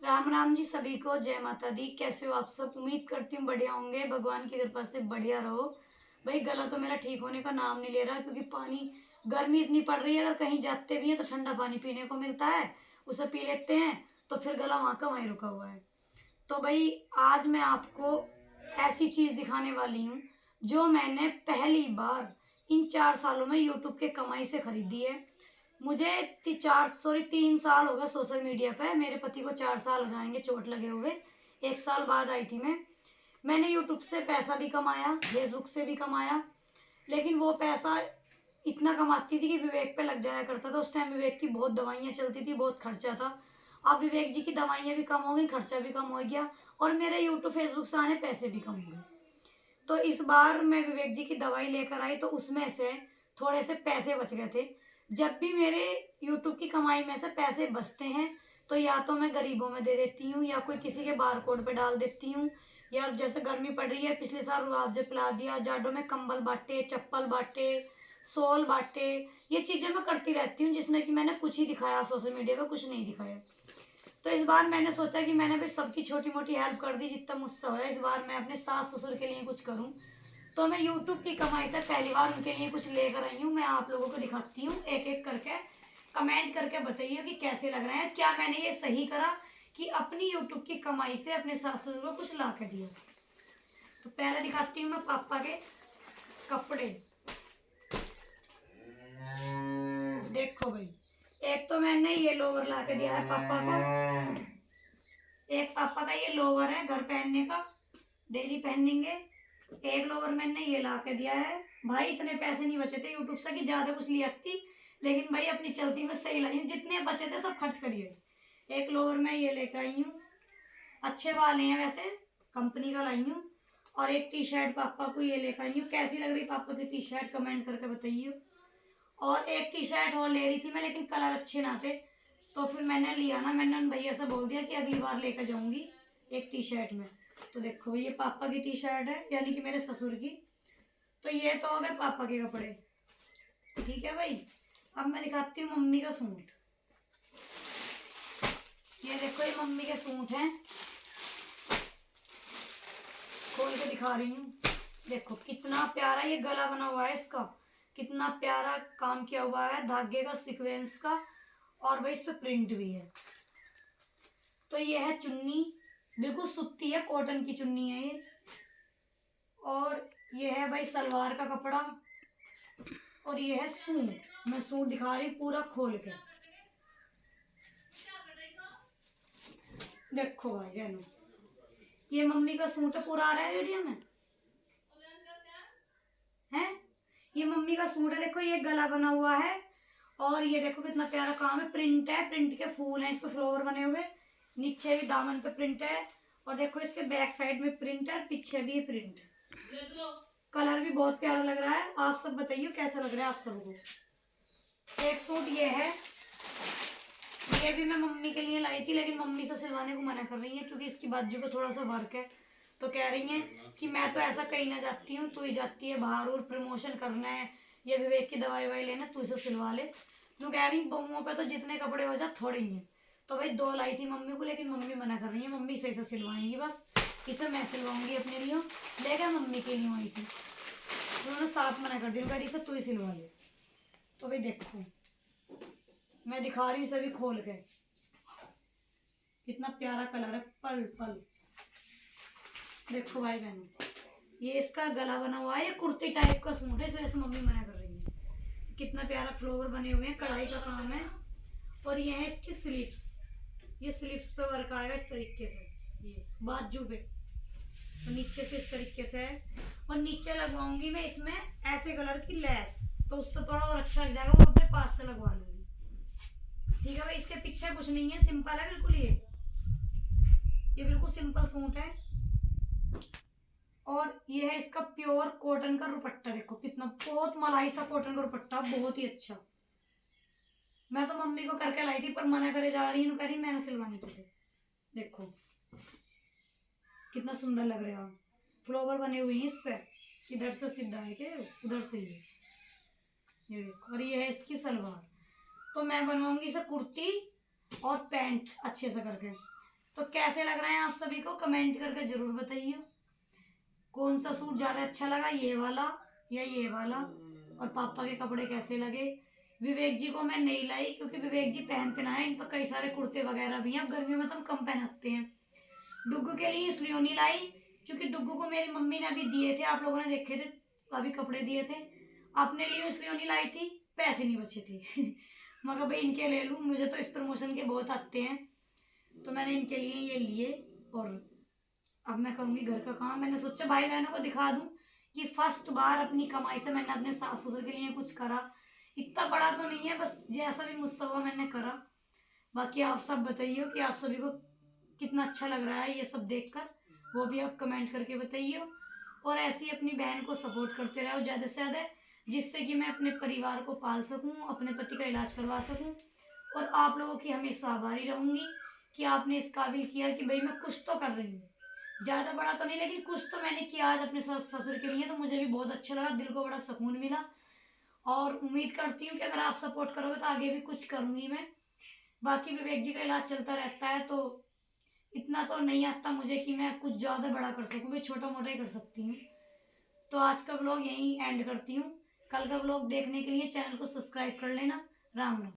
राम राम जी सभी को, जय माता दी। कैसे हो आप सब? उम्मीद करती हूँ बढ़िया होंगे, भगवान की कृपा से बढ़िया रहो। भाई गला तो मेरा ठीक होने का नाम नहीं ले रहा, क्योंकि पानी गर्मी इतनी पड़ रही है। अगर कहीं जाते भी हैं तो ठंडा पानी पीने को मिलता है, उसे पी लेते हैं तो फिर गला वहाँ का वहीं रुका हुआ है। तो भाई आज मैं आपको ऐसी चीज़ दिखाने वाली हूँ जो मैंने पहली बार इन 4 सालों में यूट्यूब के कमाई से खरीदी है। मुझे 3 साल हो गए सोशल मीडिया पे। मेरे पति को 4 साल हो जाएंगे चोट लगे हुए। 1 साल बाद आई थी मैंने यूट्यूब से पैसा भी कमाया, फेसबुक से भी कमाया, लेकिन वो पैसा इतना कमाती थी कि विवेक पे लग जाया करता था। उस टाइम विवेक की बहुत दवाइयाँ चलती थी, बहुत खर्चा था। अब विवेक जी की दवाइयाँ भी कम हो गई, खर्चा भी कम हो गया, और मेरे यूट्यूब फेसबुक से आने पैसे भी कम हो गए। तो इस बार मैं विवेक जी की दवाई लेकर आई तो उसमें से थोड़े से पैसे बच गए थे। जब भी मेरे यूट्यूब की कमाई में से पैसे बचते हैं तो या तो मैं गरीबों में दे देती हूँ, या कोई किसी के बार कोड पे डाल देती हूँ, या जैसे गर्मी पड़ रही है, पिछले साल रुआवजे पिला दिया, जाडो में कंबल बांटे, चप्पल बांटे, शॉल बांटे। ये चीज़ें मैं करती रहती हूँ, जिसमें कि मैंने कुछ ही दिखाया सोशल मीडिया पे, कुछ नहीं दिखाया। तो इस बार मैंने सोचा कि मैंने भी सबकी छोटी मोटी हेल्प कर दी जितना मुझसे हो। इस बार मैं अपने सास ससुर के लिए कुछ करूं, तो मैं यूट्यूब की कमाई से पहली बार उनके लिए कुछ लेकर आई हूँ। मैं आप लोगों को दिखाती हूँ एक एक करके। कमेंट करके बताइए कि कैसे लग रहे हैं, क्या मैंने ये सही करा कि अपनी यूट्यूब की कमाई से अपने सास ससुर को कुछ ला कर दिया। तो पहले दिखाती हूँ मैं पापा के कपड़े। देखो भाई, एक तो मैंने ये लोवर ला के दिया है पापा को। एक पापा का ये लोवर है घर पहनने का, डेली पहनेंगे। एक लोवर मैंने ये ला के दिया है। भाई इतने पैसे नहीं बचे थे यूट्यूब से कि ज्यादा कुछ ली आती, लेकिन भाई अपनी चलती में सही लाई हूँ, जितने बचे थे सब खर्च करिए। एक लोवर मैं ये लेकर आई हूँ, अच्छे वाले हैं वैसे, कंपनी का लाई हूँ। और एक टी शर्ट पापा को ये लेकर आई हूँ। कैसी लग रही पापा की टी शर्ट कमेंट करके बताइए। और एक टी शर्ट और ले रही थी मैं, लेकिन कलर अच्छे ना थे, तो फिर मैंने लिया ना। मैंने उन भैया से बोल दिया कि अगली बार लेकर जाऊंगी एक टी शर्ट में। तो देखो ये पापा की टी शर्ट है, यानी कि मेरे ससुर की। तो ये तो हो गए पापा के कपड़े, ठीक है भाई। अब मैं दिखाती हूँ मम्मी का सूट। ये देखो ये मम्मी के सूट हैं, खोल के दिखा रही हूँ। देखो कितना प्यारा ये गला बना हुआ है इसका, कितना प्यारा काम किया हुआ है धागे का, सीक्वेंस का, और भाई इस पे प्रिंट भी है। तो ये है चुन्नी, बिल्कुल सूती है, कॉटन की चुन्नी है ये। और ये है भाई सलवार का कपड़ा, और ये है सूट। मैं सूट दिखा रही पूरा खोल के। देखो भाई बहनों, ये मम्मी का सूट है, पूरा आ रहा है वीडियो में है। ये मम्मी का सूट है, देखो ये गला बना हुआ है, और ये देखो कितना प्यारा काम है, प्रिंट है, प्रिंट के फूल हैं इस पे, फ्लावर बने हुए, नीचे भी दामन पे प्रिंट है, और देखो इसके बैक साइड में प्रिंट है, पीछे भी प्रिंट है। कलर भी बहुत प्यारा लग रहा है। आप सब बताइए कैसा लग रहा है आप सबको। एक सूट ये है, ये भी मैं मम्मी के लिए लाई थी, लेकिन मम्मी से सिलवाने को मना कर रही है, क्योंकि इसकी बाजू को थोड़ा सा वर्क है। तो कह रही हैं कि मैं तो ऐसा कहीं ना जाती हूँ, तू ही जाती है बाहर और प्रमोशन करना है या विवेक की दवाई वाई लेना, तू इसे सिलवा ले। मैं कह रही बहुओं पे तो जितने कपड़े हो जाए थोड़े ही हैं। तो भाई 2 लाई थी मम्मी को, लेकिन मम्मी मना कर रही है, मम्मी से इसे सिलवाएंगी बस, इसे मैं सिलवाऊंगी अपने लिए, लेकर मम्मी के लिए आई थी। उन्होंने साफ मना कर दिया, कह रही इसे तू ही सिलवा ले। तो भाई देखो मैं दिखा रही हूँ सभी खोल के, कितना प्यारा कलर है, पल पल। देखो भाई बहनों, ये इसका गला बना हुआ है, ये कुर्ती टाइप का सूट है, इस वजह से मम्मी मना कर रही है। कितना प्यारा फ्लावर बने हुए हैं, कढ़ाई का काम है। और ये है इसकी स्लीव्स, ये स्लीव्स पे वर्क आएगा इस तरीके से, ये बाजू पे, और नीचे से इस तरीके से है। और नीचे लगवाऊंगी मैं इसमें ऐसे कलर की लेस, तो उससे थोड़ा और अच्छा लग जाएगा, वो अपने पास से लगवा लूंगी, ठीक है भाई। इसके पीछे कुछ नहीं है, सिंपल है बिल्कुल। ये बिल्कुल सिंपल सूट है। और ये है इसका प्योर कॉटन का दुपट्टा, देखो कितना, बहुत मलाई सा कॉटन का दुपट्टा, बहुत ही अच्छा। मैं तो मम्मी को करके लाई थी, पर मना करे जा रही हूँ, कह रही मैंने सिलवानी किसे। देखो कितना सुंदर लग रहा है, फ्लावर बने हुए हैं इस पे, इधर से सीधा है क्या, उधर से ये देखो। और ये है इसकी सलवार। तो मैं बनवाऊंगी इसे कुर्ती और पैंट अच्छे से करके। तो कैसे लग रहे हैं आप सभी को कमेंट करके जरूर बताइए। कौन सा सूट ज़्यादा अच्छा लगा, ये वाला या ये वाला, और पापा के कपड़े कैसे लगे। विवेक जी को मैं नहीं लाई क्योंकि विवेक जी पहनते ना है, इन पर कई सारे कुर्ते वगैरह भी हैं, अब गर्मियों में तो हम कम पहनते हैं। डुग्गू के लिए इसलिए नहीं लाई क्योंकि डुग्गू को मेरी मम्मी ने अभी दिए थे, आप लोगों ने देखे थे, अभी कपड़े दिए थे। अपने लिए इसलिए नहीं लाई थी, पैसे नहीं बचे थे मगर भाई इनके ले लूँ, मुझे तो इस प्रमोशन के बहुत आते हैं, तो मैंने इनके लिए ये लिए। और अब मैं करूँगी घर का काम। मैंने सोचा भाई बहनों को दिखा दूँ कि फर्स्ट बार अपनी कमाई से मैंने अपने सास ससुर के लिए कुछ करा। इतना बड़ा तो नहीं है, बस जैसा भी मुझसे हुआ मैंने करा। बाकी आप सब बताइए कि आप सभी को कितना अच्छा लग रहा है ये सब देखकर, वो भी आप कमेंट करके बताइए। और ऐसे ही अपनी बहन को सपोर्ट करते रहो ज़्यादा से ज़्यादा, जिससे कि मैं अपने परिवार को पाल सकूं, अपने पति का इलाज करवा सकूं। और आप लोगों की हमेशा आभारी रहूंगी कि आपने इस काबिल किया कि भाई मैं कुछ तो कर रही हूँ, ज़्यादा बड़ा तो नहीं लेकिन कुछ तो मैंने किया आज अपने ससुर के लिए, तो मुझे भी बहुत अच्छा लगा, दिल को बड़ा सुकून मिला। और उम्मीद करती हूँ कि अगर आप सपोर्ट करोगे तो आगे भी कुछ करूँगी मैं। बाकी विवेक जी का इलाज चलता रहता है, तो इतना तो नहीं आता मुझे कि मैं कुछ ज़्यादा बड़ा कर सकूँ, भाई छोटा मोटा ही कर सकती हूँ। तो आज का व्लॉग यहीं एंड करती हूँ। कल का व्लॉग देखने के लिए चैनल को सब्सक्राइब कर लेना। राम राम।